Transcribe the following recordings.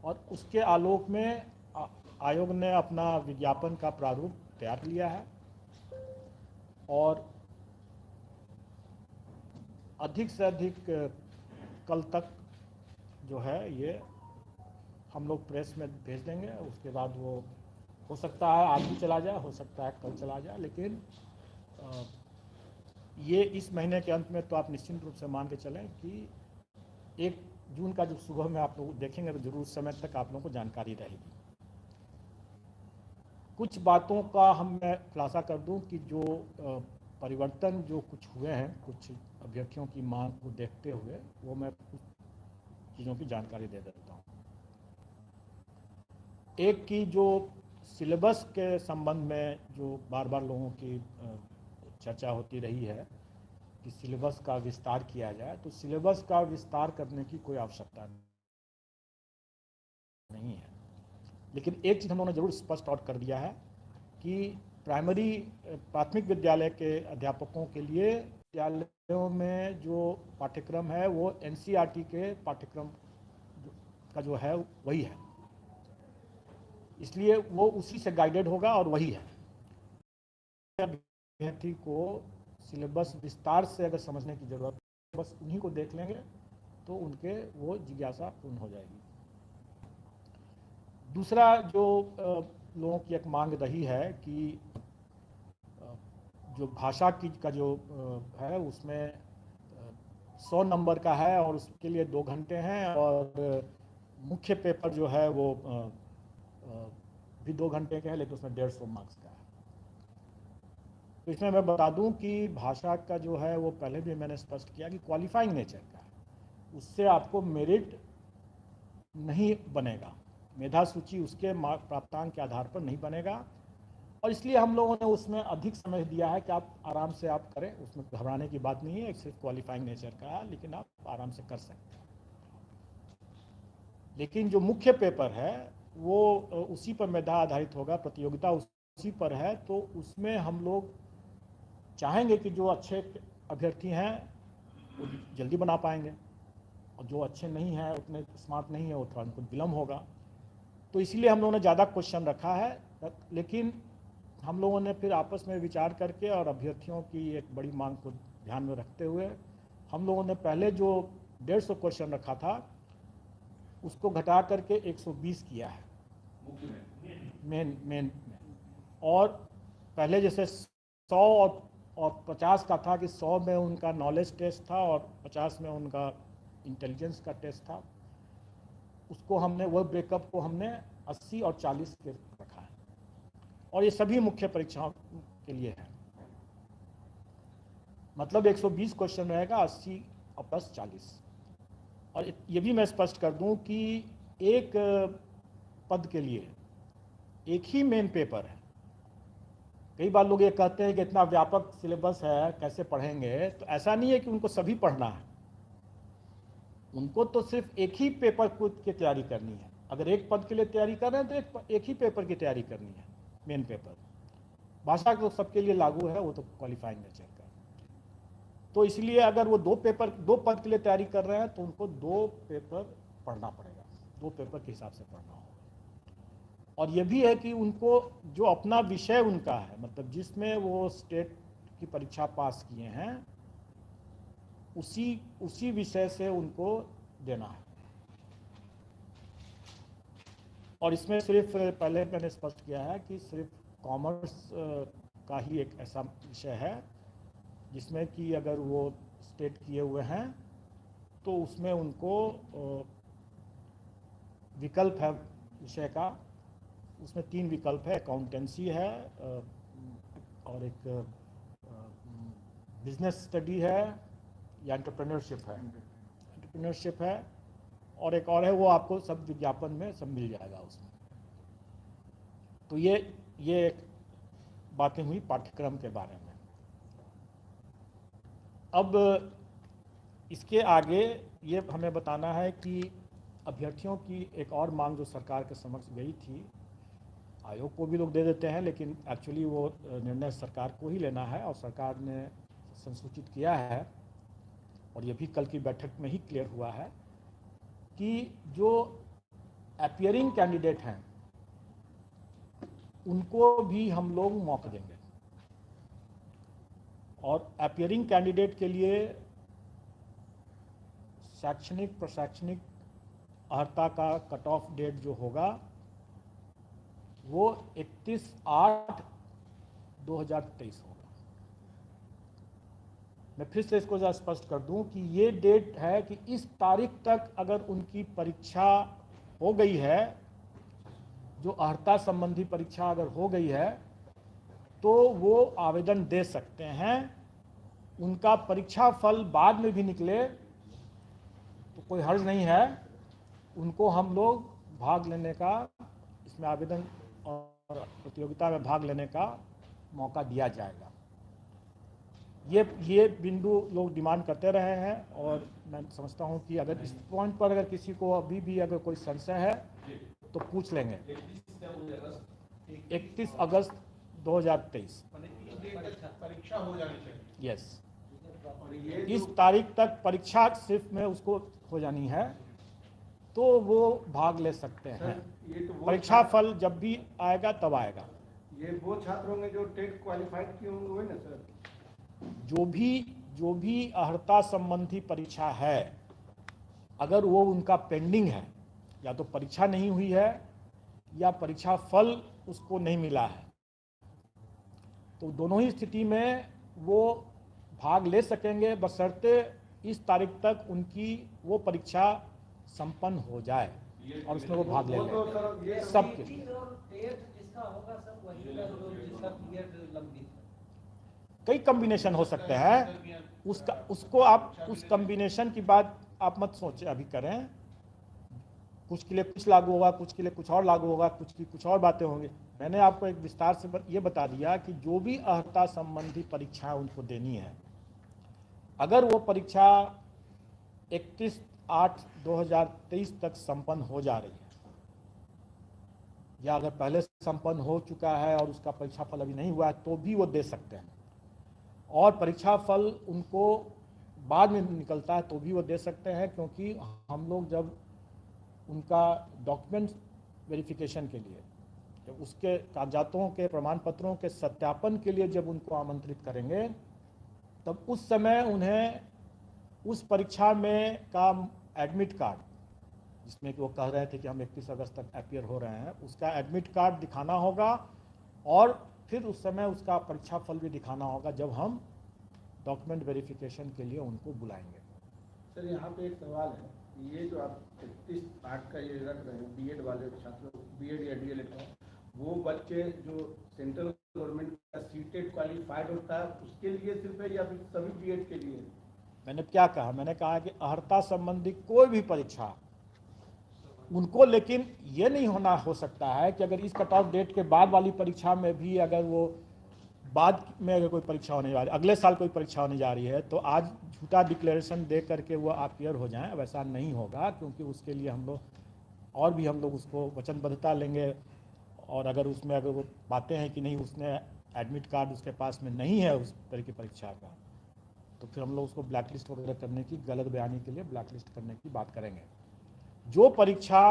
और उसके आलोक में आयोग ने अपना विज्ञापन का प्रारूप तैयार लिया है और अधिक से अधिक कल तक जो है ये हम लोग प्रेस में भेज देंगे। उसके बाद वो हो सकता है आज भी चला जाए, हो सकता है कल चला जाए, लेकिन ये इस महीने के अंत में तो आप निश्चित रूप से मान के चलें कि 1 जून का जब सुबह में आप लोग देखेंगे तो जरूर उस समय तक आप लोगों को जानकारी रहेगी। कुछ बातों का मैं खुलासा कर दूं कि जो परिवर्तन जो कुछ हुए हैं कुछ अभ्यर्थियों की मांग को देखते हुए, वो मैं कुछ चीज़ों की जानकारी दे देता हूँ। एक की जो सिलेबस के संबंध में जो बार बार लोगों की चर्चा होती रही है कि सिलेबस का विस्तार किया जाए, तो सिलेबस का विस्तार करने की कोई आवश्यकता नहीं है। लेकिन एक चीज़ हम लोगों ने जरूर स्पष्ट आउट कर दिया है कि प्राथमिक विद्यालय के अध्यापकों के लिए विद्यालयों में जो पाठ्यक्रम है वो एनसीईआरटी के पाठ्यक्रम का जो है वही है, इसलिए वो उसी से गाइडेड होगा और वही है। अभ्यर्थी को सिलेबस विस्तार से अगर समझने की जरूरत है, बस उन्हीं को देख लेंगे तो उनके वो जिज्ञासा पूर्ण हो जाएगी। दूसरा जो लोगों की एक मांग रही है कि जो भाषा की का जो है उसमें 100 नंबर का है और उसके लिए 2 घंटे हैं और मुख्य पेपर जो है वो भी 2 घंटे का है, लेकिन उसमें 150 मार्क्स का है। तो इसमें मैं बता दूं कि भाषा का जो है वो पहले भी मैंने स्पष्ट किया कि क्वालिफाइंग नेचर का है, उससे आपको मेरिट नहीं बनेगा, मेधा सूची उसके प्राप्तांक के आधार पर नहीं बनेगा। और इसलिए हम लोगों ने उसमें अधिक समय दिया है कि आप आराम से आप करें, उसमें घबराने की बात नहीं है, सिर्फ क्वालिफाइंग नेचर का है, लेकिन आप आराम से कर सकते हैं। लेकिन जो मुख्य पेपर है वो उसी पर मेधा आधारित होगा, प्रतियोगिता उसी पर है, तो उसमें हम लोग चाहेंगे कि जो अच्छे अभ्यर्थी हैं वो जल्दी बना पाएंगे और जो अच्छे नहीं हैं, उतने स्मार्ट नहीं है, वो थोड़ा उनको विलम्ब होगा। तो इसलिए हम लोगों ने ज़्यादा क्वेश्चन रखा है, लेकिन हम लोगों ने फिर आपस में विचार करके और अभ्यर्थियों की एक बड़ी मांग को ध्यान में रखते हुए हम लोगों ने पहले जो 150 क्वेश्चन रखा था उसको घटा करके 120 किया है मेन। और पहले जैसे 100 और 50 का था कि 100 में उनका नॉलेज टेस्ट था और 50 में उनका इंटेलिजेंस का टेस्ट था, उसको हमने वो ब्रेकअप को हमने 80 और 40 के रखा है और ये सभी मुख्य परीक्षाओं के लिए है। मतलब 120 क्वेश्चन रहेगा, 80 और प्लस 40। और ये भी मैं स्पष्ट कर दूं कि एक पद के लिए एक ही मेन पेपर है। कई बार लोग ये कहते हैं कि इतना व्यापक सिलेबस है कैसे पढ़ेंगे, तो ऐसा नहीं है कि उनको सभी पढ़ना है, उनको तो सिर्फ एक ही पेपर की तैयारी करनी है। अगर एक पद के लिए तैयारी कर रहे हैं तो एक ही पेपर की तैयारी करनी है, मेन पेपर। भाषा तो सबके लिए लागू है, वो तो क्वालिफाइंग नेचर का। तो इसलिए अगर वो 2 पद के लिए तैयारी कर रहे हैं तो उनको 2 पेपर पढ़ना पड़ेगा, 2 पेपर के हिसाब से पढ़ना होगा। और ये भी है कि उनको जो अपना विषय उनका है, मतलब जिसमें वो स्टेट की परीक्षा पास किए हैं, उसी विषय से उनको देना है। और इसमें सिर्फ पहले मैंने स्पष्ट किया है कि सिर्फ कॉमर्स का ही एक ऐसा विषय है जिसमें कि अगर वो स्टेट किए हुए हैं तो उसमें उनको विकल्प है विषय का, उसमें 3 विकल्प है, अकाउंटेंसी है और एक बिजनेस स्टडी है या एंटरप्रेन्योरशिप है और एक और है, वो आपको सब विज्ञापन में सब मिल जाएगा उसमें। तो ये बातें हुई पाठ्यक्रम के बारे में। अब इसके आगे ये हमें बताना है कि अभ्यर्थियों की एक और मांग जो सरकार के समक्ष गई थी, आयोग को भी लोग दे देते हैं, लेकिन एक्चुअली वो निर्णय सरकार को ही लेना है और सरकार ने संसूचित किया है और ये भी कल की बैठक में ही क्लियर हुआ है कि जो अपियरिंग कैंडिडेट हैं उनको भी हम लोग मौका देंगे। और अपियरिंग कैंडिडेट के लिए शैक्षणिक प्रशैक्षणिक अर्हता का कट ऑफ डेट जो होगा वो 31/8/2023 होगा। मैं फिर से इसको ज़रा स्पष्ट कर दूं कि ये डेट है कि इस तारीख तक अगर उनकी परीक्षा हो गई है, जो अर्हता संबंधी परीक्षा अगर हो गई है, तो वो आवेदन दे सकते हैं। उनका परीक्षा फल बाद में भी निकले तो कोई हर्ज नहीं है, उनको हम लोग भाग लेने का, इसमें आवेदन और प्रतियोगिता में भाग लेने का मौका दिया जाएगा। ये बिंदु लोग डिमांड करते रहे हैं और मैं समझता हूं कि अगर इस पॉइंट पर अगर किसी को अभी भी अगर कोई संशय है तो पूछ लेंगे। 31 अगस्त 2023 परीक्षा हो जानी चाहिए। यस, इस तारीख तक परीक्षा सिर्फ में उसको हो जानी है तो वो भाग ले सकते हैं। परीक्षा फल जब भी आएगा तब आएगा। ये वो छात्र होंगे जो टेट क्वालिफाइड किए होंगे, वही ना सर? जो भी अर्हता संबंधी परीक्षा है, अगर वो उनका पेंडिंग है, या तो परीक्षा नहीं हुई है या परीक्षा फल उसको नहीं मिला है, तो दोनों ही स्थिति में वो भाग ले सकेंगे, बशर्ते इस तारीख तक उनकी वो परीक्षा संपन्न हो जाए और उसमें वो भाग ले लें। सबके कई कॉम्बिनेशन हो सकते हैं, उसको आप उस कॉम्बिनेशन की बात आप मत सोचें, अभी करें। कुछ के लिए कुछ लागू होगा, कुछ के लिए कुछ और लागू होगा, कुछ की कुछ और बातें होंगी। मैंने आपको एक विस्तार से ये बता दिया कि जो भी अर्हता संबंधी परीक्षा उनको देनी है, अगर वो परीक्षा 31/8/2023 तक संपन्न हो जा रही है, या अगर पहले संपन्न हो चुका है और उसका परीक्षा फल अभी नहीं हुआ है, तो भी वो दे सकते हैं। और परीक्षा फल उनको बाद में निकलता है तो भी वो दे सकते हैं, क्योंकि हम लोग जब उनका डॉक्यूमेंट वेरिफिकेशन के लिए, जब उसके कागजातों के प्रमाण पत्रों के सत्यापन के लिए जब उनको आमंत्रित करेंगे, तब उस समय उन्हें उस परीक्षा में का एडमिट कार्ड, जिसमें कि वो कह रहे थे कि हम 31 अगस्त तक अपियर हो रहे हैं, उसका एडमिट कार्ड दिखाना होगा और फिर उस समय उसका परीक्षा फल भी दिखाना होगा, जब हम डॉक्यूमेंट वेरिफिकेशन के लिए उनको बुलाएंगे। सर, यहाँ पे एक सवाल है, ये जो आप 31/8 का ये रख रहे हैं, बीएड वाले छात्रों, बीएड या डीएलएड का, वो बच्चे जो सेंट्रल गवर्नमेंट का सीटेट क्वालिफाइड होता है उसके लिए सिर्फ है या फिर सभी बीएड के लिए? मैंने क्या कहा? मैंने कहा कि अर्हता संबंधी कोई भी परीक्षा उनको, लेकिन ये नहीं हो सकता है कि अगर इस कट ऑफ डेट के बाद वाली परीक्षा में भी अगर वो बाद में अगर कोई परीक्षा होने जा रही है, अगले साल कोई परीक्षा होने जा रही है, तो आज झूठा डिक्लेरेशन दे करके वो अपियर हो जाएं, वैसा नहीं होगा। क्योंकि उसके लिए हम लोग और भी हम लोग उसको वचनबद्धता लेंगे, और अगर उसमें अगर वो बातें हैं कि नहीं उसने एडमिट कार्ड उसके पास में नहीं है उस तरह की परीक्षा का, तो फिर हम लोग उसको ब्लैक लिस्ट वगैरह करने की, गलत बयानी के लिए ब्लैक लिस्ट करने की बात करेंगे। जो परीक्षा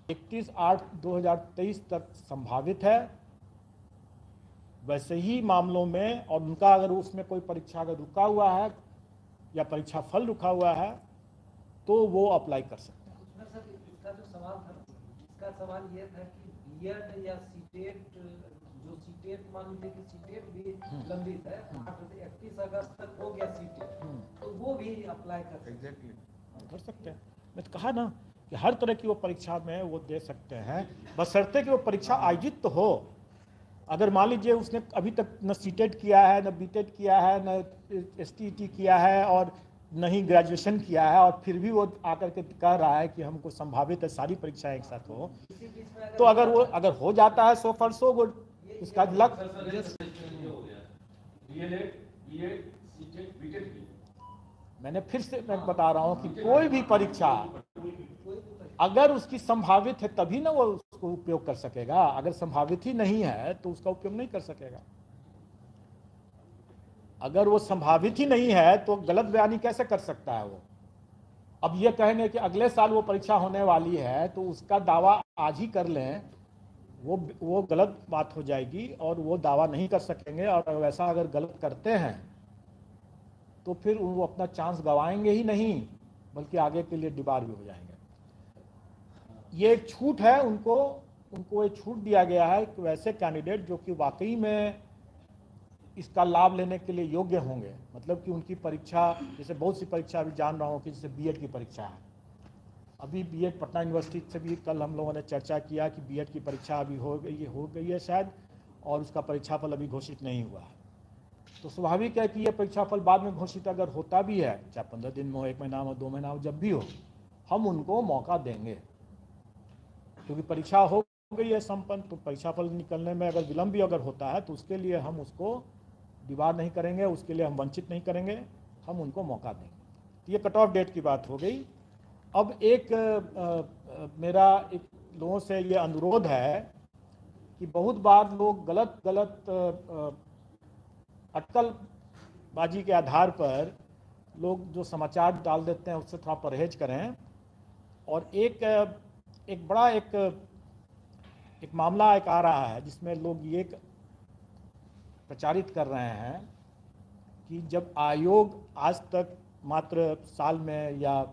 31/8/2023 तक संभावित है, वैसे ही मामलों में, और उनका अगर उसमें कोई परीक्षा अगर रुका हुआ है या परीक्षा फल रुका हुआ है, तो वो अप्लाई कर सकते हैं। उसमें सर इसका जो सवाल था, इसका सवाल ये था कि बीएड या सीटेट, जो सीटेट मान लीजिए कि सीटेट भी लंबित है, 31 अगस्त तक हो गया सीटेट, तो वो भी अप्लाई कर सकते हैं। कर सकते हैं। मैं तो कहा ना कि हर तरह की वो परीक्षा में वो दे सकते हैं, बशर्ते कि वो परीक्षा आयोजित तो हो। अगर मान लीजिए उसने अभी तक न सीटेट किया है, न बीटेट किया है, न एसटीटी किया है, और न ही ग्रेजुएशन किया है, और फिर भी वो आकर के कह रहा है कि हमको संभावित है सारी परीक्षाएं एक साथ हो, तो अगर हो जाता है सो फॉर सो गुड, उसका लक। मैंने फिर से मैं बता रहा हूँ कि कोई भी परीक्षा अगर उसकी संभावित है तभी ना वो उसको उपयोग कर सकेगा, अगर संभावित ही नहीं है तो उसका उपयोग नहीं कर सकेगा। अगर वो संभावित ही नहीं है तो गलत बयानी कैसे कर सकता है वो? अब ये कहेंगे कि अगले साल वो परीक्षा होने वाली है, तो उसका दावा आज ही कर लें, वो गलत बात हो जाएगी और वो दावा नहीं कर सकेंगे। और वैसा अगर गलत करते हैं तो फिर वो अपना चांस गंवाएंगे ही नहीं, बल्कि आगे के लिए डिबार भी हो जाएंगे। ये एक छूट है, उनको ये छूट दिया गया है कि वैसे कैंडिडेट जो कि वाकई में इसका लाभ लेने के लिए योग्य होंगे, मतलब कि उनकी परीक्षा, जैसे बहुत सी परीक्षा अभी जान रहा हूँ कि जैसे बीएड की परीक्षा है, अभी बीएड पटना यूनिवर्सिटी से भी कल हम लोगों ने चर्चा किया कि बीएड की परीक्षा अभी हो गई है शायद, और उसका परीक्षाफल अभी घोषित नहीं हुआ है। तो स्वाभाविक है कि ये परीक्षाफल बाद में घोषित अगर होता भी है, चाहे 15 दिन में हो, 1 महीना में, 2 महीना हो, जब भी हो, हम उनको मौका देंगे, क्योंकि परीक्षा हो गई है संपन्न। तो परीक्षाफल निकलने में अगर विलम्ब भी अगर होता है तो उसके लिए हम उसको दीवार नहीं करेंगे, उसके लिए हम वंचित नहीं करेंगे, हम उनको मौका देंगे। ये कट ऑफ डेट की बात हो गई। अब मेरा एक लोगों से ये अनुरोध है कि बहुत बार लोग गलत अटकलबाजी के आधार पर लोग जो समाचार डाल देते हैं उससे थोड़ा परहेज करें। और एक बड़ा एक मामला एक आ रहा है जिसमें लोग ये प्रचारित कर रहे हैं कि जब आयोग आज तक मात्र साल में या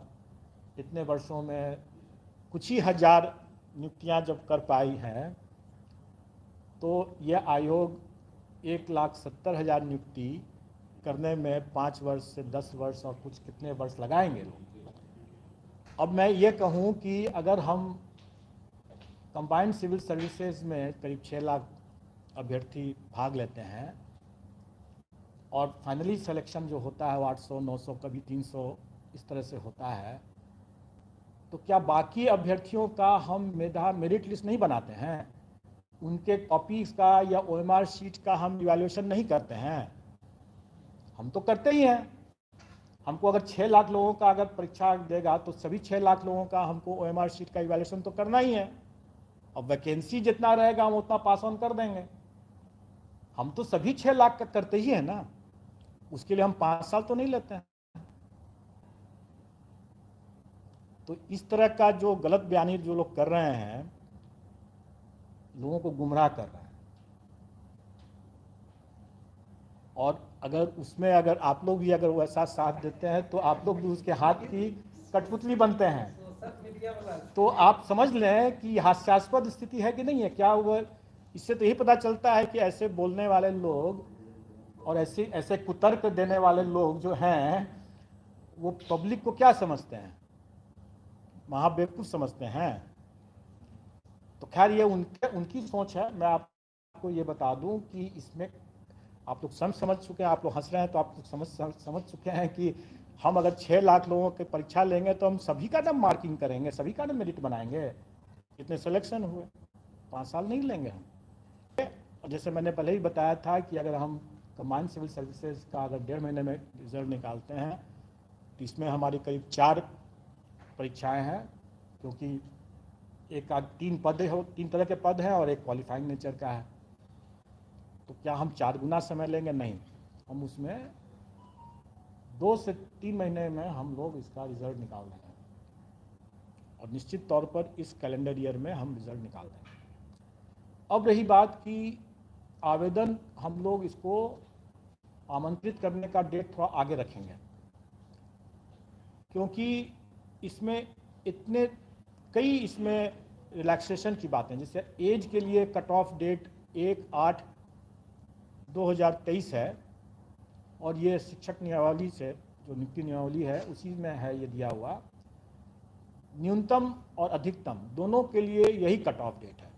इतने वर्षों में कुछ ही हजार नियुक्तियां जब कर पाई हैं, तो यह आयोग 1,70,000 नियुक्ति करने में 5 वर्ष से 10 वर्ष और कुछ कितने वर्ष लगाएंगे लोग। अब मैं ये कहूँ कि अगर हम कंबाइंड सिविल सर्विसेज में करीब 6 लाख अभ्यर्थी भाग लेते हैं और फाइनली सिलेक्शन जो होता है वो 800, 900, कभी 300 इस तरह से होता है, तो क्या बाकी अभ्यर्थियों का हम मेरिट लिस्ट नहीं बनाते हैं? उनके कॉपीज का या ओएमआर शीट का हम इवैल्यूएशन नहीं करते हैं? हम तो करते ही हैं। हमको अगर 6 लाख लोगों का अगर परीक्षा देगा तो सभी 6 लाख लोगों का हमको ओएमआर शीट का इवैल्यूएशन तो करना ही है। अब वैकेंसी जितना रहेगा हम उतना पास ऑन कर देंगे। हम तो सभी 6 लाख का करते ही है ना, उसके लिए हम 5 साल तो नहीं लेते हैं। तो इस तरह का जो गलत बयानी जो लोग कर रहे हैं, लोगों को गुमराह कर रहे हैं। और अगर उसमें अगर आप लोग भी अगर वैसा साथ देते हैं तो आप लोग भी उसके हाथ की कठपुतली बनते हैं। तो आप समझ लें कि हास्यास्पद स्थिति है कि नहीं है। क्या हुआ, इससे तो यही पता चलता है कि ऐसे बोलने वाले लोग और ऐसे कुतर्क देने वाले लोग जो हैं वो पब्लिक को क्या समझते हैं, महाबेवकूफ समझते हैं। तो खैर ये उनकी सोच है। मैं आपको ये बता दूं कि इसमें आप लोग समझ चुके हैं, आप लोग हंस रहे हैं तो आप लोग समझ चुके हैं कि हम अगर 6 लाख लोगों की परीक्षा लेंगे तो हम सभी का नाम मार्किंग करेंगे, सभी का नाम मेरिट बनाएंगे। कितने सिलेक्शन हुए, 5 साल नहीं लेंगे हम। जैसे मैंने पहले ही बताया था कि अगर हम कंबाइंड सिविल सर्विसेज का अगर 1.5 महीने में रिजल्ट निकालते हैं तो इसमें हमारी करीब 4 परीक्षाएं हैं, क्योंकि तीन तरह के पद हैं और एक क्वालिफाइंग नेचर का है। तो क्या हम 4 गुना समय लेंगे? नहीं, हम उसमें 2 से 3 महीने में हम लोग इसका रिजल्ट निकाल देंगे और निश्चित तौर पर इस कैलेंडर ईयर में हम रिजल्ट निकाल देंगे। अब रही बात कि आवेदन, हम लोग इसको आमंत्रित करने का डेट थोड़ा आगे रखेंगे, क्योंकि इसमें कई इसमें रिलैक्सेशन की बातें, जैसे एज के लिए कट ऑफ डेट 1/8/2023 है और ये शिक्षक नियमावली से जो नियुक्ति नियमावली है उसी में है ये दिया हुआ। न्यूनतम और अधिकतम दोनों के लिए यही कट ऑफ डेट है,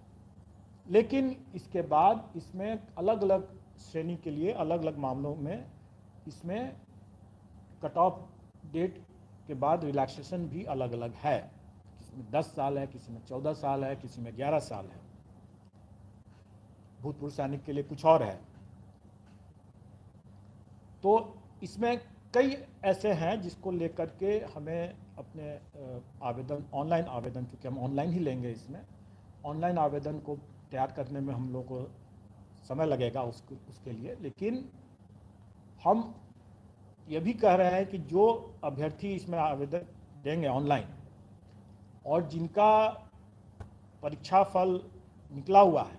लेकिन इसके बाद इसमें अलग अलग श्रेणी के लिए अलग अलग मामलों में इसमें कट ऑफ डेट के बाद रिलैक्सेशन भी अलग अलग है। किसी में 10 साल है, किसी में 14 साल है, किसी में 11 साल है। भूतपूर्व सैनिक के लिए कुछ और है। तो इसमें कई ऐसे हैं जिसको लेकर के हमें अपने आवेदन, ऑनलाइन आवेदन, क्योंकि हम ऑनलाइन ही लेंगे, इसमें ऑनलाइन आवेदन को तैयार करने में हम लोग को समय लगेगा उसके लिए। लेकिन हम ये भी कह रहे हैं कि जो अभ्यर्थी इसमें आवेदन देंगे ऑनलाइन और जिनका परीक्षा फल निकला हुआ है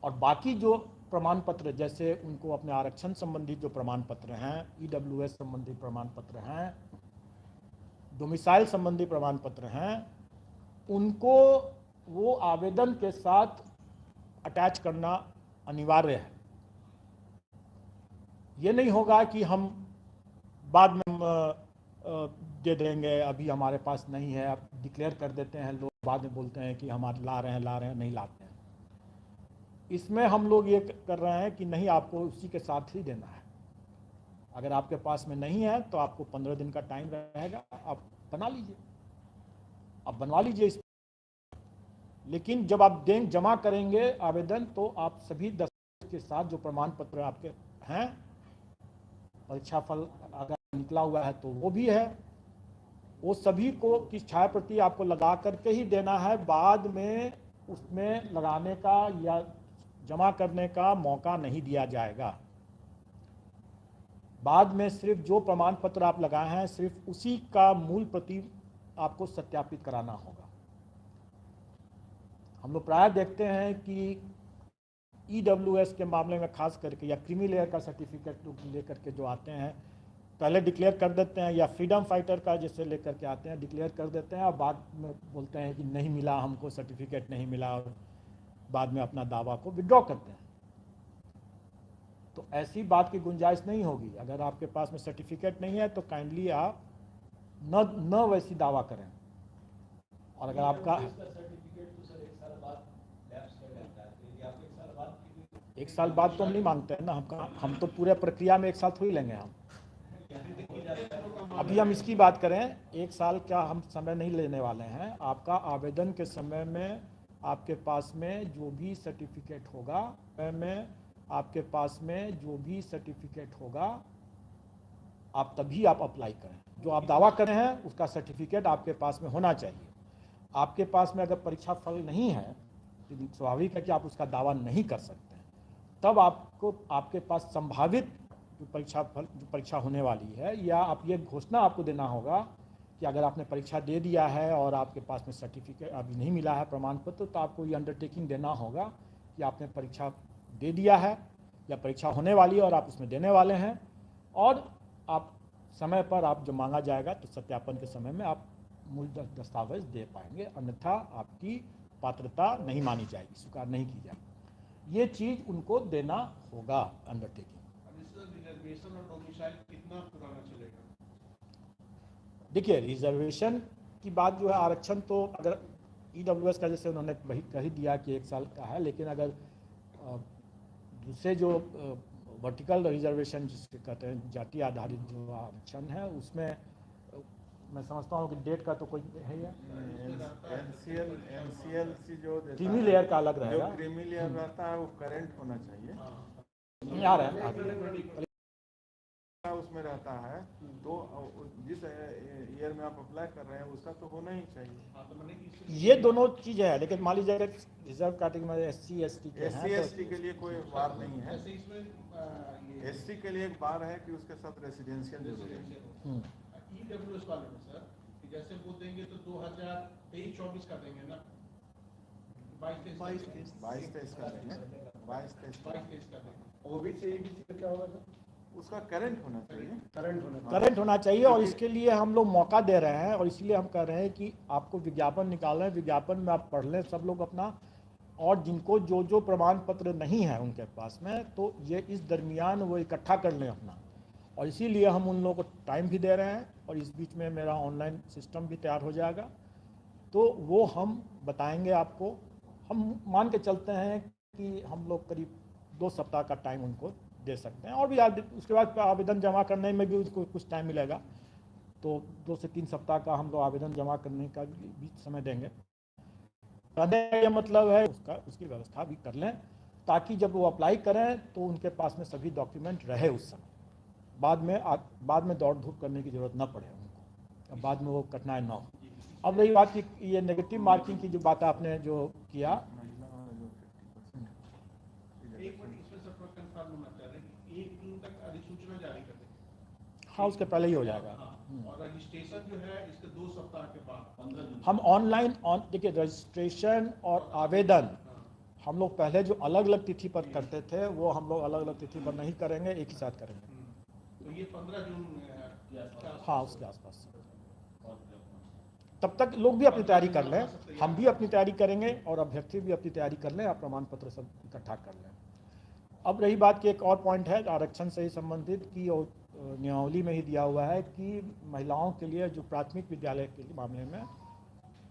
और बाकी जो प्रमाण पत्र, जैसे उनको अपने आरक्षण संबंधी जो प्रमाण पत्र हैं, ईडब्ल्यूएस संबंधी प्रमाण पत्र हैं, डोमिसाइल संबंधी प्रमाण पत्र हैं, उनको वो आवेदन के साथ अटैच करना अनिवार्य है। ये नहीं होगा कि हम बाद में दे देंगे, अभी हमारे पास नहीं है, अब डिक्लेयर कर देते हैं, लोग बाद में बोलते हैं कि हम ला रहे हैं, नहीं लाते हैं। इसमें हम लोग ये कर रहे हैं कि नहीं, आपको उसी के साथ ही देना है। अगर आपके पास में नहीं है तो आपको 15 दिन का टाइम रहेगा, आप बना लीजिए, आप बनवा लीजिए इस। लेकिन जब आप जमा करेंगे आवेदन, तो आप सभी दस्तावेज के साथ जो प्रमाण पत्र आपके हैं, परीक्षा फल अगर निकला हुआ है तो वो भी है, वो सभी को की छायाप्रति आपको लगा करके ही देना है। बाद में उसमें लगाने का या जमा करने का मौका नहीं दिया जाएगा। बाद में सिर्फ जो प्रमाण पत्र आप लगाए हैं, सिर्फ उसी का मूल प्रति आपको सत्यापित कराना होगा। हम लोग प्राय देखते हैं कि ईडब्ल्यूएस के मामले में खास करके, या क्रीमी लेयर का सर्टिफिकेट लेकर के जो आते हैं, पहले डिक्लेयर कर देते हैं, या फ्रीडम फाइटर का जैसे लेकर के आते हैं, डिक्लेयर कर देते हैं और बाद में बोलते हैं कि नहीं मिला, हमको सर्टिफिकेट नहीं मिला, और बाद में अपना दावा को विड्रॉ करते हैं। तो ऐसी बात की गुंजाइश नहीं होगी। अगर आपके पास में सर्टिफिकेट नहीं है तो काइंडली आप न वैसी दावा करें। और अगर आपका एक साल बाद तो हम नहीं मांगते हैं ना, हम तो पूरे प्रक्रिया में एक साल थोड़ी लेंगे। हम अभी हम इसकी बात करें, एक साल का हम समय नहीं लेने वाले हैं। आपका आवेदन के समय में आपके पास में जो भी सर्टिफिकेट होगा, आपके पास में जो भी सर्टिफिकेट होगा, आप तभी आप अप्लाई करें। जो आप दावा कर रहे हैं उसका सर्टिफिकेट आपके पास में होना चाहिए। आपके पास में अगर परीक्षा फल नहीं है तो स्वाभाविक है कि आप उसका दावा नहीं कर सकते हैं। तब आपको आपके पास संभावित जो परीक्षा होने वाली है, या आप ये घोषणा आपको देना होगा कि अगर आपने परीक्षा दे दिया है और आपके पास में सर्टिफिकेट अभी नहीं मिला है, प्रमाण पत्र, तो आपको ये अंडरटेकिंग देना होगा कि आपने परीक्षा दे दिया है या परीक्षा होने वाली है और आप उसमें देने वाले हैं, और आप समय पर आप जब मांगा जाएगा तो सत्यापन के समय में आप मूल दस्तावेज दे पाएंगे, अन्यथा आपकी पात्रता नहीं मानी जाएगी, स्वीकार नहीं की जाएगी। ये चीज़ उनको देना होगा अंडरटेकिंग। रिजर्वेशन और डोमिसाइल कितना पुराना चलेगा? देखिए, रिजर्वेशन की बात जो है, आरक्षण तो अगर ईडब्ल्यूएस का जैसे उन्होंने वही कह ही दिया कि 1 साल का है, लेकिन अगर दूसरे जो वर्टिकल रिजर्वेशन जिसके कहते हैं जाति आधारित जो आरक्षण है, उसमें मैं समझता हूँ कि डेट का तो कोई है या एनसीएलसी जो क्रीमी लेयर का अलग रहेगा, जो क्रीमी लेयर रहता है वो करंट होना चाहिए। आ रहा है उसमें रहता है, तो जिस ईयर में आप अप्लाई कर रहे हैं उसका तो होना ही चाहिए। ये दोनों चीज़ें हैं, लेकिन मान लीजिए अगर रिजर्व कैटेगरी एससी एसटी के लिए कोई बार नहीं है। एससी के लिए एक बार है कि उसके साथ रेसिडेंशियल जरूरी है। ईडब्ल्यूएस वाले में सर, जैसे वो देंगे तो 2023-24 का देंगे ना, 22-23 का देंगे, 22-23 का देंगे। ओबीसी का क्या होगा सर? उसका करंट होना चाहिए, करंट होना चाहिए। और इसके लिए हम लोग मौका दे रहे हैं, और इसलिए हम कह रहे हैं कि आपको विज्ञापन निकाल रहे हैं, विज्ञापन में आप पढ़ लें सब लोग अपना, और जिनको जो जो प्रमाण पत्र नहीं है उनके पास में, तो ये इस दरमियान वो इकट्ठा कर लें अपना। और इसीलिए हम उन लोगों को टाइम भी दे रहे हैं, और इस बीच में मेरा ऑनलाइन सिस्टम भी तैयार हो जाएगा, तो वो हम बताएंगे आपको। हम मान के चलते हैं कि हम लोग करीब 2 सप्ताह का टाइम उनको दे सकते हैं, और भी उसके बाद आवेदन जमा करने में भी उसको कुछ टाइम मिलेगा, तो 2 से 3 सप्ताह का हम लोग आवेदन जमा करने का भी समय देंगे। कहने का मतलब है उसकी व्यवस्था भी कर लें, ताकि जब वो अप्लाई करें तो उनके पास में सभी डॉक्यूमेंट रहे उस समय, बाद में दौड़ धूप करने की जरूरत न पड़े उनको, अब बाद में वो कठिनाई न हो। अब रही बात कि ये नेगेटिव मार्किंग की जो बात आपने जो किया, हाँ उसके पहले ही हो जाएगा। और रजिस्ट्रेशन जो है इसके 2 सप्ताह के बाद 15 दिन हम ऑनलाइन देखिए रजिस्ट्रेशन और आवेदन हम लोग पहले जो अलग अलग तिथि पर करते थे वो हम लोग अलग अलग तिथि पर नहीं करेंगे, एक ही साथ करेंगे। तो ये 15 जून के आसपास। हाँ, उसके आसपास। तब तक लोग भी अपनी तैयारी कर लें, हम भी अपनी तैयारी करेंगे और अभ्यर्थी भी अपनी तैयारी कर लें, आप प्रमाण पत्र सब इकट्ठा कर लें। अब रही बात की एक और पॉइंट है आरक्षण से ही संबंधित कि नियमावली में ही दिया हुआ है कि महिलाओं के लिए जो प्राथमिक विद्यालय के मामले में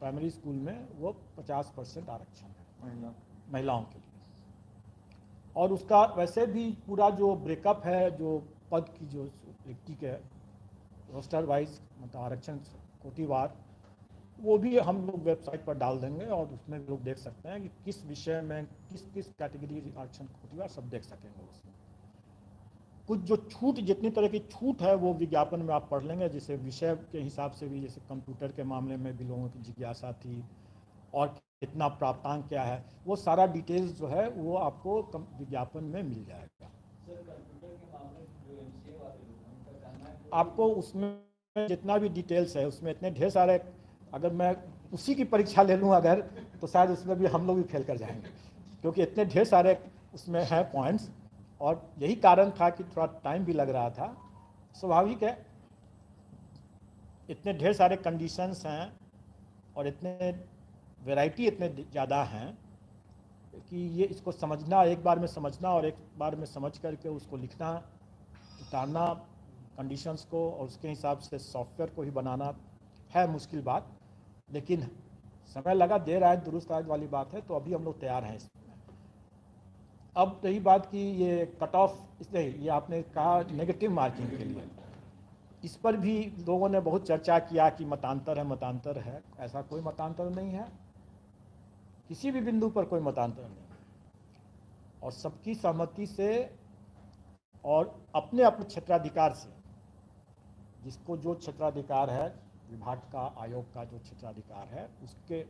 प्राइमरी स्कूल में वो 50% आरक्षण है महिलाओं के लिए। और उसका वैसे भी पूरा जो ब्रेकअप है, जो पद की जो रिक्ति के रोस्टर वाइज मतलब आरक्षण कोटिवार, वो भी हम लोग वेबसाइट पर डाल देंगे और उसमें लोग देख सकते हैं कि किस विषय में किस किस कैटेगरी आरक्षण कोटिवार सब देख सकेंगे। उसमें कुछ जो छूट, जितनी तरह की छूट है वो विज्ञापन में आप पढ़ लेंगे, जैसे विषय के हिसाब से भी, जैसे कंप्यूटर के मामले में भी लोगों की जिज्ञासा थी और कितना प्राप्तांक क्या है, वो सारा डिटेल्स जो है वो आपको विज्ञापन में मिल जाएगा। आपको उसमें जितना भी डिटेल्स है उसमें इतने ढेर सारे, अगर मैं उसी की परीक्षा ले लूँ अगर, तो शायद उसमें भी हम लोग भी फेल कर जाएंगे, क्योंकि इतने ढेर सारे उसमें हैं पॉइंट्स। और यही कारण था कि थोड़ा टाइम भी लग रहा था, स्वाभाविक है, इतने ढेर सारे कंडीशंस हैं और इतने वैरायटी इतने ज़्यादा हैं कि ये इसको समझना, एक बार में समझना और एक बार में समझ करके उसको लिखना, उतारना कंडीशंस को और उसके हिसाब से सॉफ्टवेयर को ही बनाना है मुश्किल बात, लेकिन समय लगा, देर आए दुरुस्त आए वाली बात है। तो अभी हम लोग तैयार हैं इसमें। अब रही बात की ये कट ऑफ, इसलिए ये आपने कहा नेगेटिव मार्किंग के लिए, इस पर भी लोगों ने बहुत चर्चा किया कि मतांतर है, मतांतर है। ऐसा कोई मतांतर नहीं है, किसी भी बिंदु पर कोई मतांतर नहीं है। और सबकी सहमति से और अपने अपने क्षेत्राधिकार से, जिसको जो क्षेत्राधिकार है, विभाग का, आयोग का जो क्षेत्राधिकार है, उसके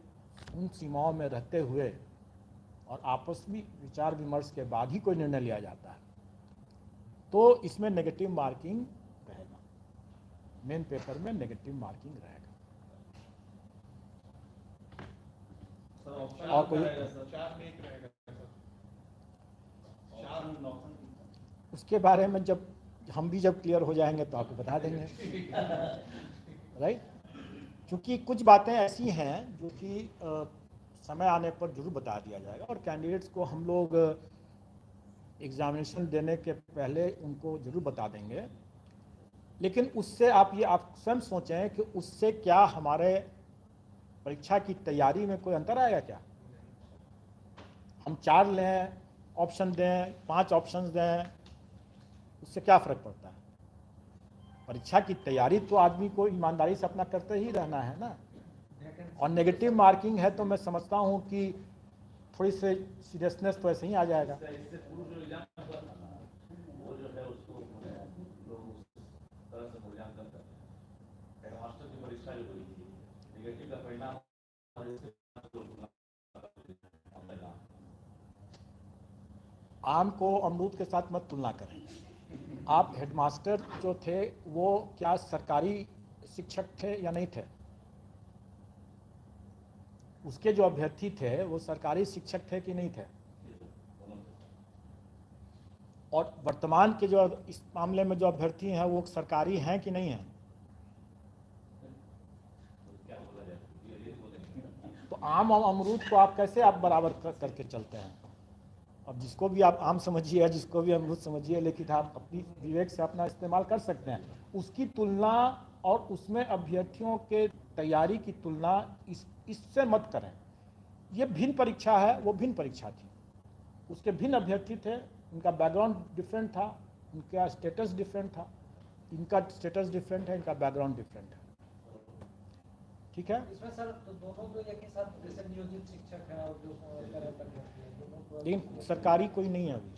उन सीमाओं में रहते हुए और आपस में विचार विमर्श के बाद ही कोई निर्णय लिया जाता है, तो इसमें नेगेटिव मार्किंग रहेगा, मेन पेपर में नेगेटिव मार्किंग रहेगा। और कोई उसके बारे में जब हम भी जब क्लियर हो जाएंगे तो आपको बता देंगे, राइट। क्योंकि कुछ बातें ऐसी हैं जो कि समय आने पर जरूर बता दिया जाएगा और कैंडिडेट्स को हम लोग एग्जामिनेशन देने के पहले उनको जरूर बता देंगे। लेकिन उससे आप स्वयं सोचें कि उससे क्या हमारे परीक्षा की तैयारी में कोई अंतर आएगा क्या? हम 4 लें ऑप्शन दें, 5 ऑप्शन दें, उससे क्या फ़र्क पड़ता है? परीक्षा की तैयारी तो आदमी को ईमानदारी से अपना करते ही रहना है ना। और नेगेटिव मार्किंग है तो मैं समझता हूँ कि थोड़ी सी सीरियसनेस तो ऐसे ही आ जाएगा। आम को अमरूद के साथ मत तुलना करें। आप हेडमास्टर जो थे वो क्या सरकारी शिक्षक थे या नहीं थे? उसके जो अभ्यर्थी थे वो सरकारी शिक्षक थे कि नहीं थे? और वर्तमान के जो इस मामले में जो अभ्यर्थी हैं वो सरकारी हैं कि नहीं हैं? तो आम और अमरूद को आप कैसे आप बराबर करके चलते हैं? अब जिसको भी आप आम समझिए, जिसको भी अमरूद समझिए, लेकिन आप अपनी विवेक से अपना इस्तेमाल कर सकते हैं। उसकी तुलना और उसमें अभ्यर्थियों के तैयारी की तुलना इससे मत करें। ये भिन्न परीक्षा है, वो भिन्न परीक्षा थी, उसके भिन्न अभ्यर्थी थे, उनका बैकग्राउंड डिफरेंट था, उनका स्टेटस डिफरेंट था, इनका स्टेटस डिफरेंट है, इनका बैकग्राउंड डिफरेंट है। ठीक है। इसमें सर तो दोनों तो एक ही साथ जैसे नियोजित शिक्षक है और जो लेकिन सरकारी कोई नहीं है अभी।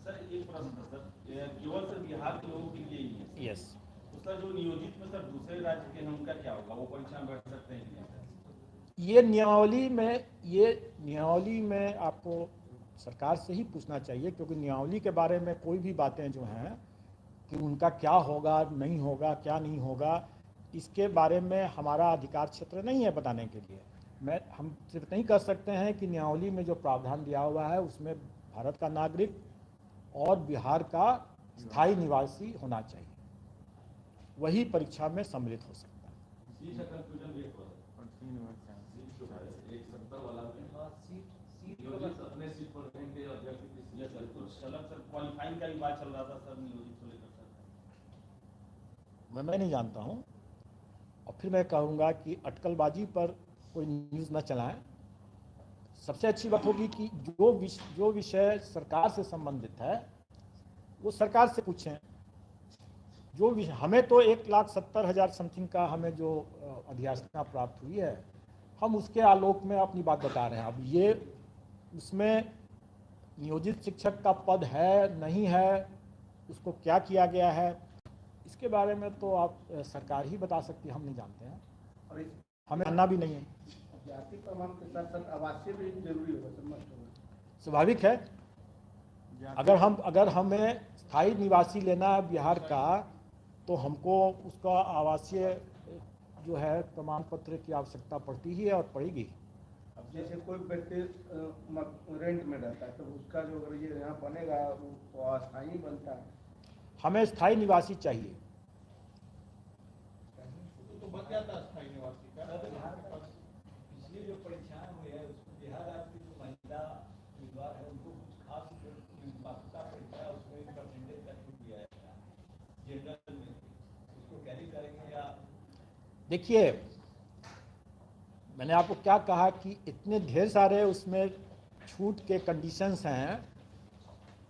सर एक प्रश्न था सर, केवल सर बिहार के लोगों के लिए ही है? यस। तो सर जो नियोजित में सर दूसरे राज्य के हैं उनका क्या होगा, वो परीक्षा में बैठ सकते हैं कि नहीं? ये नियमावली में आपको सरकार से ही पूछना चाहिए, क्योंकि नियमावली के बारे में कोई भी बातें जो हैं कि उनका क्या होगा, नहीं होगा, क्या नहीं होगा, इसके बारे में हमारा अधिकार क्षेत्र नहीं है बताने के लिए। हम सिर्फ नहीं कर सकते हैं कि नियमावली में जो प्रावधान दिया हुआ है उसमें भारत का नागरिक और बिहार का स्थायी निवासी होना चाहिए, वही परीक्षा में सम्मिलित हो सकता है। सीट का कंफ्यूजन भी हो रहा है। तीन वर्ष हैं। सीट जो है 170 वाला में हाँ, सीट नियोजित अपने सीट पर रहेंगे और व्यक्ति की सीट सर कुछ अलग सर क्वालिफाइंग का भी बात चल रहा था सर नियोजित को लेकर सर। मैं नहीं जानता हूँ, और फिर मैं कहूँगा कि अटकलबाजी पर कोई न्यूज़ न चलाएं। सबसे अच्छी बात होगी कि जो विषय सरकार से संबंधित है वो सरकार से पूछें। जो विषय हमें तो 1,70,000 समथिंग का हमें जो अधियाचना प्राप्त हुई है, हम उसके आलोक में अपनी बात बता रहे हैं। अब ये उसमें नियोजित शिक्षक का पद है नहीं है, उसको क्या किया गया है, इसके बारे में तो आप सरकार ही बता सकती है, हम नहीं जानते हैं और इस हमें जानना भी नहीं है। जाति प्रमाण के साथ साथ आवासीय भी जरूरी होगा, समझ स्वाभाविक है, अगर हमें स्थायी निवासी लेना है बिहार का तो हमको उसका आवासीय जो है प्रमाण पत्र की आवश्यकता पड़ती ही है और पड़ेगी। अब जैसे कोई व्यक्ति रेंट में रहता है तो उसका जो अगर ये यहाँ बनेगा वो अस्थायी बनता है। हमें स्थायी निवासी चाहिए। तो बच जाता है अस्थायी निवासी का। पिछली जो परीक्षाएं हुई है उसमें बिहार राज्य की जो महिला उम्मीदवार है उनको कुछ खास पात्रता परीक्षा उसमें परसेंटेज का छूट दिया है जनरल में, उसको कैरी करेंगे या? देखिए, मैंने आपको क्या कहा कि इतने ढेर सारे उसमें छूट के कंडीशंस हैं,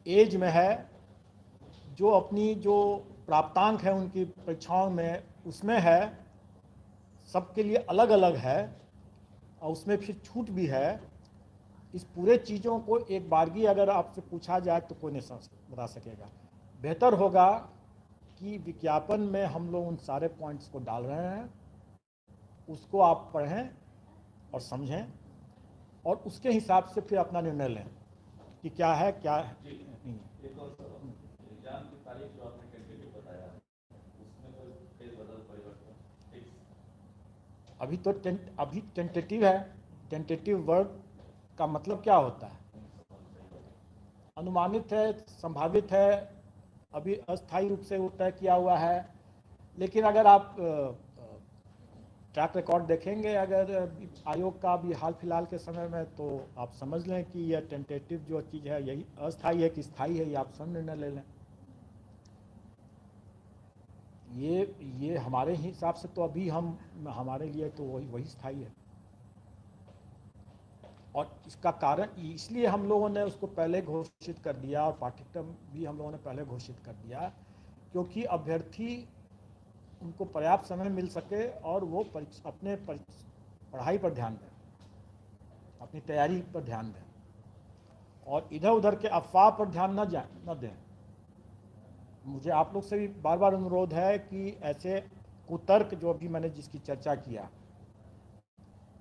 एज में है, जो अपनी जो प्राप्तांक है उनकी परीक्षाओं में उसमें है, सबके लिए अलग अलग है और उसमें फिर छूट भी है। इस पूरे चीज़ों को एक बारगी अगर आपसे पूछा जाए तो कोई नहीं बता सकेगा। बेहतर होगा कि विज्ञापन में हम लोग उन सारे पॉइंट्स को डाल रहे हैं, उसको आप पढ़ें और समझें और उसके हिसाब से फिर अपना निर्णय लें कि क्या है क्या नहीं है। एक और सवाल, एग्जाम की तारीख जो आपने टेंटेटिव बताया उसमें कोई फेरबदल परिवर्तन अभी टेंटेटिव है। टेंटेटिव वर्ड का मतलब क्या होता है? अनुमानित है, संभावित है, अभी अस्थायी रूप से वो तय किया हुआ है। लेकिन अगर आप ट्रैक रिकॉर्ड देखेंगे अगर आयोग का भी हाल फिलहाल के समय में, तो आप समझ लें कि यह टेंटेटिव जो चीज़ है यही अस्थायी है कि स्थायी है, ये आप स्वयं निर्णय ले लें। ये हमारे हिसाब से तो अभी हमारे लिए तो वही स्थायी है। और इसका कारण इसलिए हम लोगों ने उसको पहले घोषित कर दिया और पाठ्यक्रम भी हम लोगों ने पहले घोषित कर दिया, क्योंकि अभ्यर्थी उनको पर्याप्त समय मिल सके और वो अपने पढ़ाई पर ध्यान दें, अपनी तैयारी पर ध्यान दें और इधर उधर के अफवाह पर ध्यान न दें। मुझे आप लोग से भी बार बार अनुरोध है कि ऐसे कुतर्क जो अभी मैंने जिसकी चर्चा किया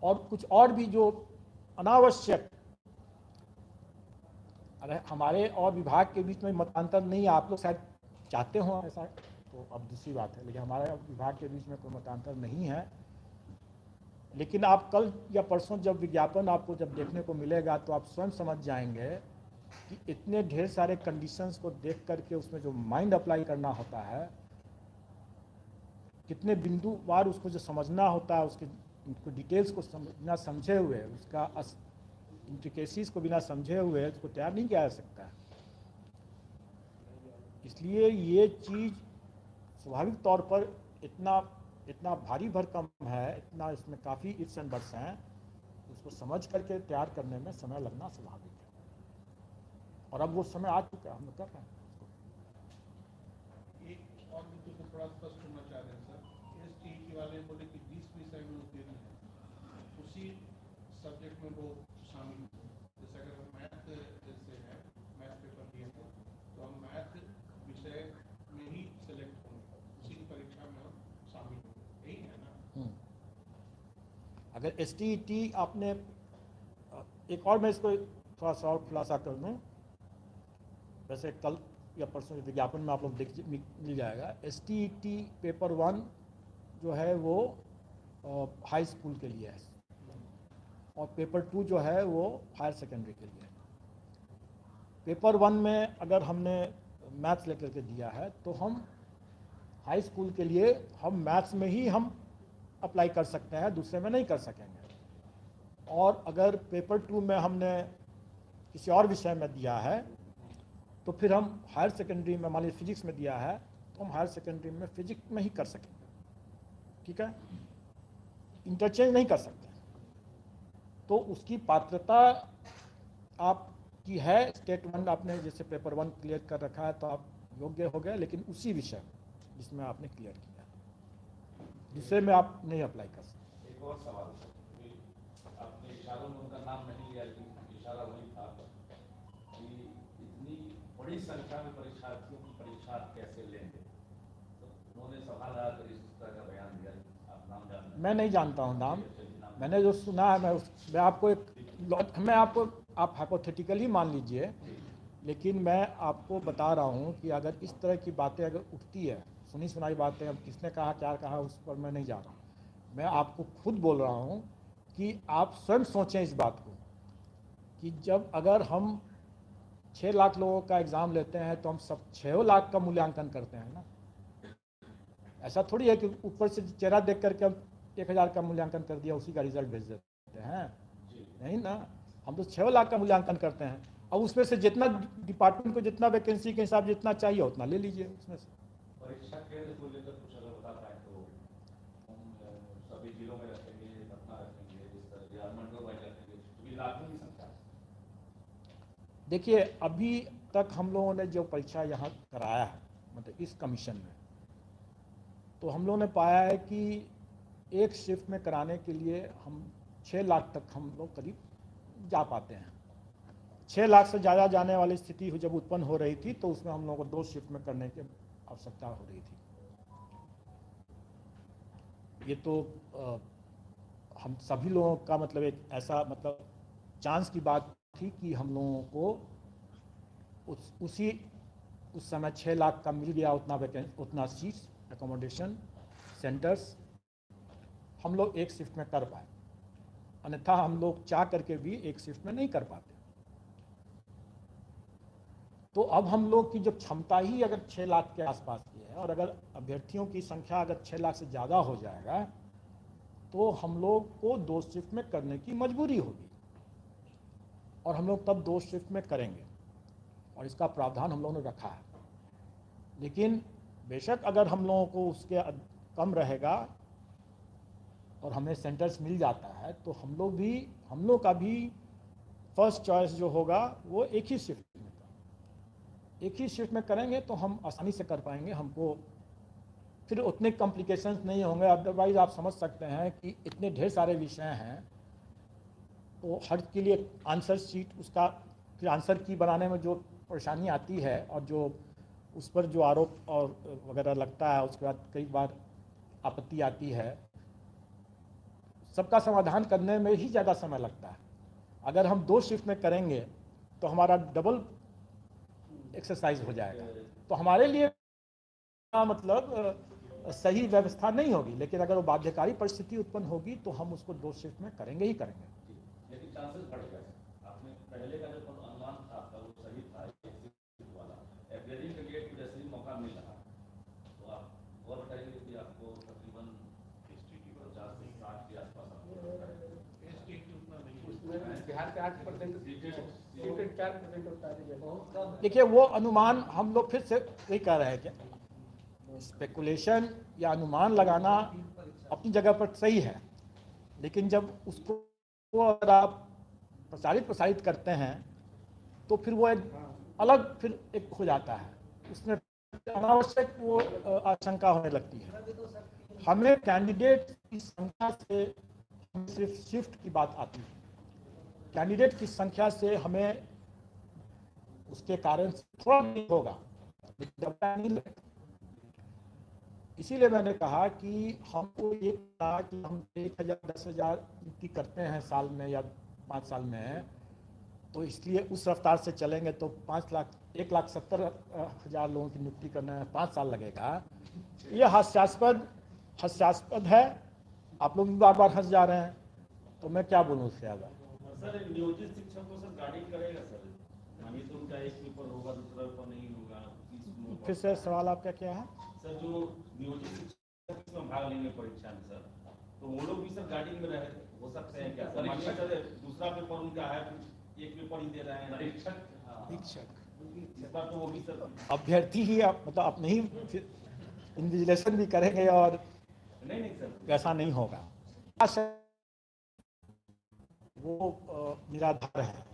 और कुछ और भी जो अनावश्यक, अगर हमारे और विभाग के बीच में मतांतर नहीं है, आप लोग शायद चाहते हो ऐसा तो अब दूसरी बात है, लेकिन हमारे विभाग के बीच में कोई मतांतर नहीं है। लेकिन आप कल या परसों जब विज्ञापन आपको जब देखने को मिलेगा तो आप स्वयं समझ जाएंगे कि इतने ढेर सारे कंडीशंस को देख करके उसमें जो माइंड अप्लाई करना होता है, कितने बिंदुवार उसको जो समझना होता है, उसके डिटेल्स को बिना समझे हुए, उसका इंट्रिकेसीज को बिना समझे हुए उसको तैयार नहीं किया जा सकता है। इसलिए ये चीज़ स्वाभाविक तौर पर इतना भारी भरकम है, इतना इसमें काफ़ी इफ्स एंड बट्स हैं, उसको समझ करके तैयार करने में समय लगना स्वाभाविक है और अब वो समय आ चुका है, हम लोग कर रहे हैं। एक और मुद्दे को थोड़ा स्पष्ट होना चाह रहे हैं सर, STET वाले बोले कि 20 विषय में उत्तीर्ण है, उसी सब्जेक्ट में वो शामिल हो। जैसे अगर हम मैथ जैसे है, मैथ पेपर दिए थे तो हम मैथ विषय में ही सेलेक्ट होंगे, उसी परीक्षा में हम शामिल होंगे, यही है ना? अगर STET आपने एक और मैं इसको थोड़ा सा और खुलासा कर दूँ, वैसे कल या परसों विज्ञापन में आप लोग देख मिल जाएगा। STET पेपर 1 जो है वो हाई स्कूल के लिए है और पेपर 2 जो है वो हायर सेकेंडरी के लिए है। पेपर 1 में अगर हमने मैथ्स लेकर के दिया है तो हम हाई स्कूल के लिए हम मैथ्स में ही हम अप्लाई कर सकते हैं, दूसरे में नहीं कर सकेंगे। और अगर पेपर 2 में हमने किसी और विषय में दिया है तो फिर हम हायर सेकेंडरी में, मान लीजिए फिजिक्स में दिया है तो हम हायर सेकेंडरी में फिजिक्स में ही कर सकेंगे, ठीक है, इंटरचेंज नहीं कर सकते। तो उसकी पात्रता आपकी है, स्टेट 1 आपने जैसे पेपर 1 क्लियर कर रखा है तो आप योग्य हो गए, लेकिन उसी विषय जिसमें आपने क्लियर किया, दूसरे में आप नहीं अप्लाई कर सकते। एक और सवाल, आपने इशारों में उनका नाम नहीं लिया लेकिन इशारा वही था कि इतनी बड़ी संख्या में परीक्षार्थियों की परीक्षा कैसे लेंगे, तो उन्होंने सवाल आया तो इस तरह का बयान दिया। आप नाम जानते हैं? मैं नहीं जानता हूँ नाम, मैंने जो सुना है मैं आपको आप हाइपोथेटिकली मान लीजिए, लेकिन मैं आपको बता रहा हूँ कि अगर इस तरह की बातें अगर उठती है, सुनी सुनाई बातें, अब किसने कहा क्या कहा उस पर मैं नहीं जा रहा हूँ। मैं आपको खुद बोल रहा हूँ कि आप स्वयं सोचें इस बात को कि जब अगर हम 6 लाख लोगों का एग्ज़ाम लेते हैं तो हम सब 6 लाख का मूल्यांकन करते हैं ना। ऐसा थोड़ी है कि ऊपर से चेहरा देख करके हम 1000 का मूल्यांकन कर दिया, उसी का रिजल्ट भेज देते हैं, नहीं ना। हम तो 6 लाख का मूल्यांकन करते हैं, और उसमें से जितना डिपार्टमेंट को जितना वैकेंसी के हिसाब जितना चाहिए उतना ले लीजिए उसमें से। परीक्षा केंद्र को लेकर कुछ अगर बता पाए तो हम सभी जिलों में रखेंगे, पटना रखेंगे, इस तरह या मंडल वाइज रखेंगे, क्योंकि लाखों की संख्या। देखिए अभी तक हम लोगों ने जो परीक्षा यहाँ कराया है, मतलब इस कमीशन में, तो हम लोगों ने पाया है कि एक शिफ्ट में कराने के लिए हम 6 लाख तक हम लोग करीब जा पाते हैं। 6 लाख से ज़्यादा जाने वाली स्थिति जब उत्पन्न हो रही थी तो उसमें हम लोगों को 2 शिफ्ट में करने की आवश्यकता हो रही थी। ये तो हम सभी लोगों का मतलब एक ऐसा मतलब चांस की बात थी कि हम लोगों को उस समय 6 लाख का मिल गया, उतना सीट्स, एकोमोडेशन सेंटर्स हम लोग एक शिफ्ट में कर पाए, अन्यथा हम लोग चाह करके भी एक शिफ्ट में नहीं कर पाते। तो अब हम लोग की जो क्षमता ही अगर 6 लाख के आसपास की है और अगर अभ्यर्थियों की संख्या अगर 6 लाख से ज़्यादा हो जाएगा तो हम लोग को 2 शिफ्ट में करने की मजबूरी होगी, और हम लोग तब 2 शिफ्ट में करेंगे और इसका प्रावधान हम लोगों ने रखा है। लेकिन बेशक अगर हम लोगों को उसके कम रहेगा और हमें सेंटर्स मिल जाता है तो हम लोग का भी फर्स्ट चॉइस जो होगा वो एक ही शिफ्ट में करेंगे तो हम आसानी से कर पाएंगे, हमको फिर उतने कॉम्प्लिकेशंस नहीं होंगे। अदरवाइज आप समझ सकते हैं कि इतने ढेर सारे विषय हैं तो हर के लिए आंसर शीट, उसका फिर आंसर की बनाने में जो परेशानी आती है और जो उस पर जो आरोप और वगैरह लगता है, उसके बाद कई बार आपत्ति आती है, सबका समाधान करने में ही ज़्यादा समय लगता है। अगर हम 2 शिफ्ट में करेंगे तो हमारा डबल एक्सरसाइज हो जाएगा, तो हमारे लिए मतलब सही व्यवस्था नहीं होगी। लेकिन अगर वो बाध्यकारी परिस्थिति उत्पन्न होगी तो हम उसको 2 शिफ्ट में करेंगे ही करेंगे। लेकिन चांसेस बढ़ गए। आपने पहले का जो अनुमान था आपका वो सही था, वाला एवरेजिंग के लिए जैसे ही मौका मिल रहा तो आप और बताइए कि आपको तकरीबन 50 से 60 के आसपास बिहार के 8% सीटेड 4% होता है। देखिए वो अनुमान हम लोग फिर से वही कह रहे हैं कि स्पेकुलेशन या अनुमान लगाना अपनी जगह पर सही है, लेकिन जब उसको अगर आप प्रसारित करते हैं तो फिर वो एक अलग फिर एक हो जाता है, उसमें अनावश्यक वो आशंका होने लगती है। हमें कैंडिडेट की संख्या से सिर्फ शिफ्ट की बात आती है, कैंडिडेट की संख्या से हमें उसके कारण थोड़ा नहीं होगा, नहीं लगता। इसीलिए मैंने कहा कि हमको ये कहा कि हम 1000 10,000 की करते हैं साल में या 5 साल में, तो तो इसलिए उस रफ्तार से चलेंगे तो 1,70,000 लोगों की नियुक्ति करने में 5 साल लगेगा। ये हास्यास्पद है। आप लोग भी बार बार हंस जा रहे हैं, तो मैं क्या बोलूँ उससे ज़्यादा। सर नियोजित शिक्षक को सर गाइड करेगा सर, मानिए तो उनका एक पेपर होगा दूसरा पेपर नहीं होगा। फिर से सवाल आपका क्या है? सर जो नियोजित शिक्षक इसमें भाग लेंगे परीक्षा में सर, तो वो लोग भी सर गाइडिंग में रहे हो सकते हैं क्या? मानिए सर दूसरा पेपर उनका है, एक पेपर ही दे रहे हैं परीक्षक, इस बार तो वो भी सर अभ्यर्थी ही मतलब अपने ही इन्विजिलेशन भी करेंगे और नहीं सर ऐसा नहीं होगा। वो निराधार है,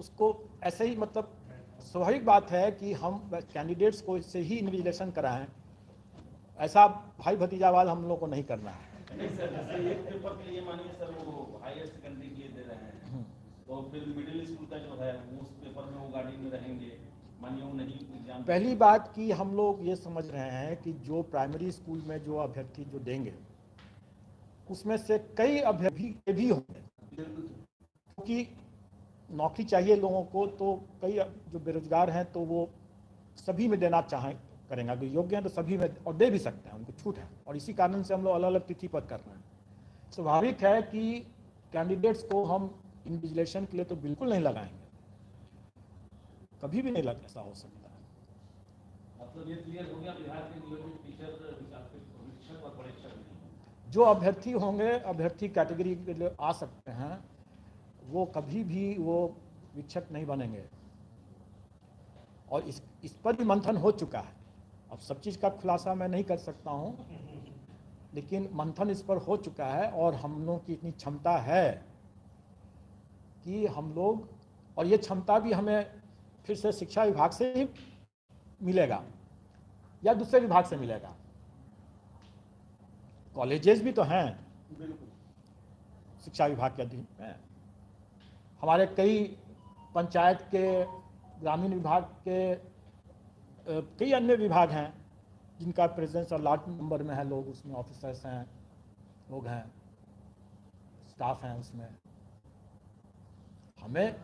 उसको ऐसे ही मतलब स्वाभाविक बात है कि हम कैंडिडेट्स को इससे ही इन्विजिलेशन कराएं। ऐसा भाई भतीजावाद हम लोग को नहीं करना है। नहीं सर, जैसे एक पेपर के लिए मानिए सर वो हायर सेकेंडरी के लिए दे रहे हैं, तो फिर मिडिल स्कूल का जो है उस पेपर में वो गार्डिंग में रहेंगे, मानिए वो नहीं एग्जाम। पहली बात कि हम लोग ये समझ रहे हैं कि जो प्राइमरी स्कूल में जो अभ्यर्थी जो देंगे उसमें से कई अभ्यर्थी भी होंगे, क्योंकि नौकरी चाहिए लोगों को, तो कई जो बेरोजगार हैं तो वो सभी में देना करेंगे। अगर योग्य हैं तो सभी में और दे भी सकते हैं, उनको छूट है। और इसी कारण से हम लोग अलग अलग तिथि पर कर रहे हैं। स्वाभाविक है कि कैंडिडेट्स को हम इन्विजिलेशन के लिए तो बिल्कुल नहीं लगाएंगे, कभी भी नहीं लग ऐसा हो सकता है। मतलब ये क्लियर हो गया बिहार के नियोजित टीचर शिक्षक और परीक्षक नहीं, जो अभ्यर्थी होंगे, अभ्यर्थी कैटेगरी के लिए आ सकते हैं, वो कभी भी वो शिक्षक नहीं बनेंगे। और इस पर भी मंथन हो चुका है। अब सब चीज़ का खुलासा मैं नहीं कर सकता हूँ, लेकिन मंथन इस पर हो चुका है और हम लोग की इतनी क्षमता है कि हम लोग, और ये क्षमता भी हमें फिर से शिक्षा विभाग से ही मिलेगा या दूसरे विभाग से मिलेगा। कॉलेजेस भी तो हैं शिक्षा विभाग के अधीन में। हमारे कई पंचायत के, ग्रामीण विभाग के कई अन्य विभाग हैं जिनका प्रेजेंस और लार्ज नंबर में है लोग, उसमें ऑफिसर्स हैं, लोग हैं, स्टाफ हैं उसमें। हमें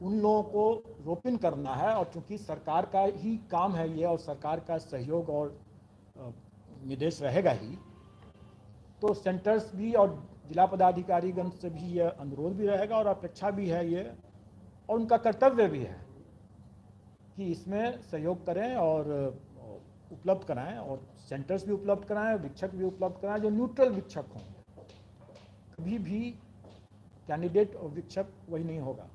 उन लोगों को रोपिन करना है, और चूंकि सरकार का ही काम है ये और सरकार का सहयोग और निर्देश रहेगा ही, तो सेंटर्स भी और जिला पदाधिकारीगण से भी ये अनुरोध भी रहेगा और अपेक्षा भी है ये, और उनका कर्तव्य भी है कि इसमें सहयोग करें और उपलब्ध कराएं, और सेंटर्स भी उपलब्ध कराएं, शिक्षक भी उपलब्ध कराएं जो न्यूट्रल शिक्षक हों। कभी भी कैंडिडेट और शिक्षक वही नहीं होगा।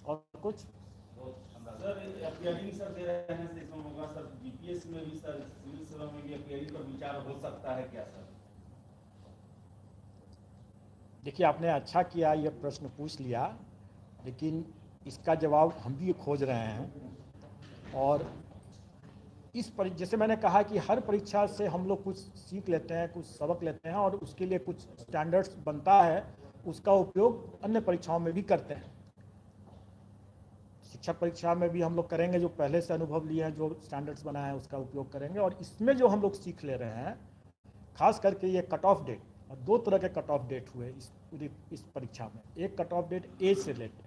और कुछ सर अपीयरिंग सर दे रहे हैं, इसमें होगा सर बीपीएस में भी, सर सिविल सेवा में भी अपीयरिंग पर विचार हो सकता है क्या सर? देखिए, आपने अच्छा किया ये प्रश्न पूछ लिया, लेकिन इसका जवाब हम भी खोज रहे हैं। और जैसे मैंने कहा कि हर परीक्षा से हम लोग कुछ सीख लेते हैं, कुछ सबक लेते हैं, और उसके लिए कुछ स्टैंडर्ड्स बनता है, उसका उपयोग अन्य परीक्षाओं में भी करते हैं। शिक्षक परीक्षा में भी हम लोग करेंगे, जो पहले से अनुभव लिए हैं, जो स्टैंडर्ड्स बनाए हैं उसका उपयोग करेंगे। और इसमें जो हम लोग सीख ले रहे हैं, खास करके ये कट ऑफ डेट, और 2 तरह के कट ऑफ डेट हुए इस परीक्षा में। एक कट ऑफ डेट एज से रिलेटेड,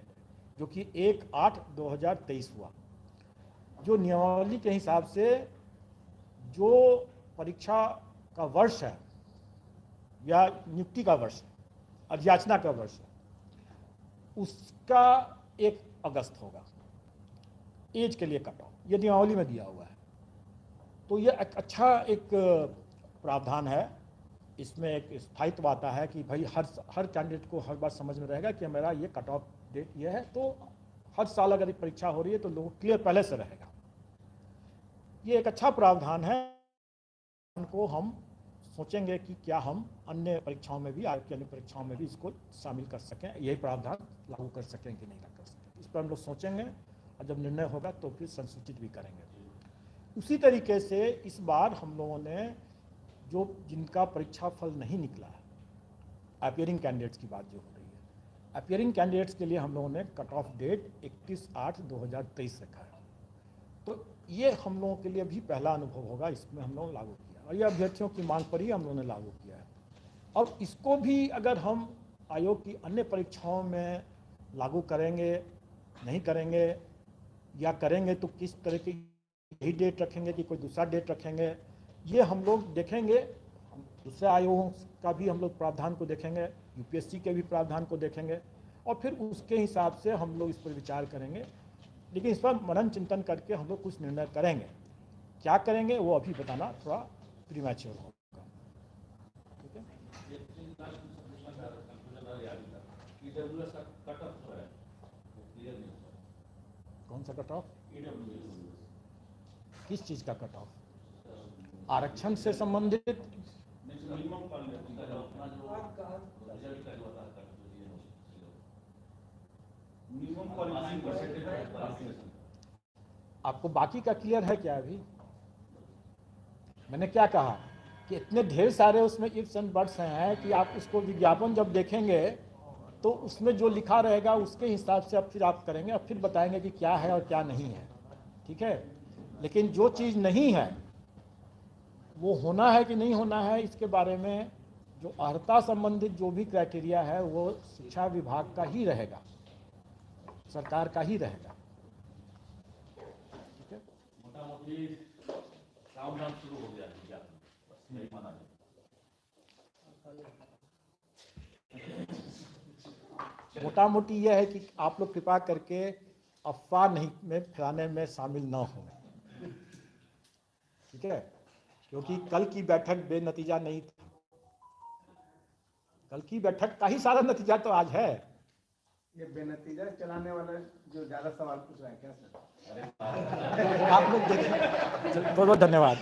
जो कि 1/8/2023 हुआ, जो नियमावली के हिसाब से जो परीक्षा का वर्ष है या नियुक्ति का वर्ष है, अध्याचना का वर्ष है, उसका 1 अगस्त होगा एज के लिए कट ऑफ, ये नियमावली में दिया हुआ है। तो ये अच्छा एक प्रावधान है। इसमें एक स्थायित्व आता है कि भाई हर कैंडिडेट को हर बार समझ में रहेगा कि मेरा ये कट ऑफ डेट ये है, तो हर साल अगर परीक्षा हो रही है तो लोगों को क्लियर पहले से रहेगा। ये एक अच्छा प्रावधान है। उनको हम सोचेंगे कि क्या हम अन्य परीक्षाओं में भी, आगे की अन्य परीक्षाओं में भी इसको शामिल कर सकें, यही प्रावधान लागू कर सकें कि नहीं कर सकें, इस पर हम लोग सोचेंगे, और जब निर्णय होगा तो फिर संसूचित भी करेंगे। उसी तरीके से इस बार हम लोगों ने जो जिनका परीक्षा फल नहीं निकला है, अपीयरिंग कैंडिडेट्स की बात जो हो रही है, अपीयरिंग कैंडिडेट्स के लिए हम लोगों ने कट ऑफ डेट 31/8/2023 रखा है। तो ये हम लोगों के लिए भी पहला अनुभव होगा, इसमें हम लोग लागू किया, और ये अभ्यर्थियों की मांग पर ही हम लोगों ने लागू किया है। और इसको भी अगर हम आयोग की अन्य परीक्षाओं में लागू करेंगे, नहीं करेंगे, या करेंगे तो किस तरह की यही डेट रखेंगे कि कोई दूसरा डेट रखेंगे, ये हम लोग देखेंगे। दूसरे आयोगों का भी हम लोग प्रावधान को देखेंगे, यूपीएससी के भी प्रावधान को देखेंगे, और फिर उसके हिसाब से हम लोग इस पर विचार करेंगे। लेकिन इस पर मनन चिंतन करके हम लोग कुछ निर्णय करेंगे। क्या करेंगे वो अभी बताना थोड़ा प्रीमैच्योर होगा। ठीक है, कौन सा कट ऑफ? किस चीज़ का कट ऑफ? आरक्षण से संबंधित? आपको बाकी का क्लियर है क्या? अभी मैंने क्या कहा कि इतने ढेर सारे उसमें इफ्स एंड बट्स हैं कि आप उसको विज्ञापन जब देखेंगे तो उसमें जो लिखा रहेगा उसके हिसाब से अब फिर आप करेंगे, अब फिर बताएंगे कि क्या है और क्या नहीं है। ठीक है, लेकिन जो चीज़ नहीं है वो होना है कि नहीं होना है, इसके बारे में जो अर्हता संबंधित जो भी क्राइटेरिया है वो शिक्षा विभाग का ही रहेगा, सरकार का ही रहेगा। ठीक है, मोटामोटी काउंटडाउन शुरू हो गया है, बस यही माना जाए। मोटा मोटी यह है कि आप लोग कृपा करके अफवाह नहीं में फैलाने में शामिल न हो। ठीक है, क्योंकि कल की बैठक बेनतीजा नहीं थी। कल की बैठक का ही सारा नतीजा तो आज है। ये बेनतीजा चलाने वाला जो ज्यादा सवाल पूछ रहा है क्या सर? आप लोग देखिए, बहुत बहुत धन्यवाद।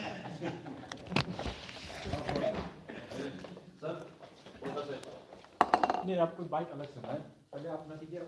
नहीं, आपको बाइक अलग से है, पहले आप नतीजा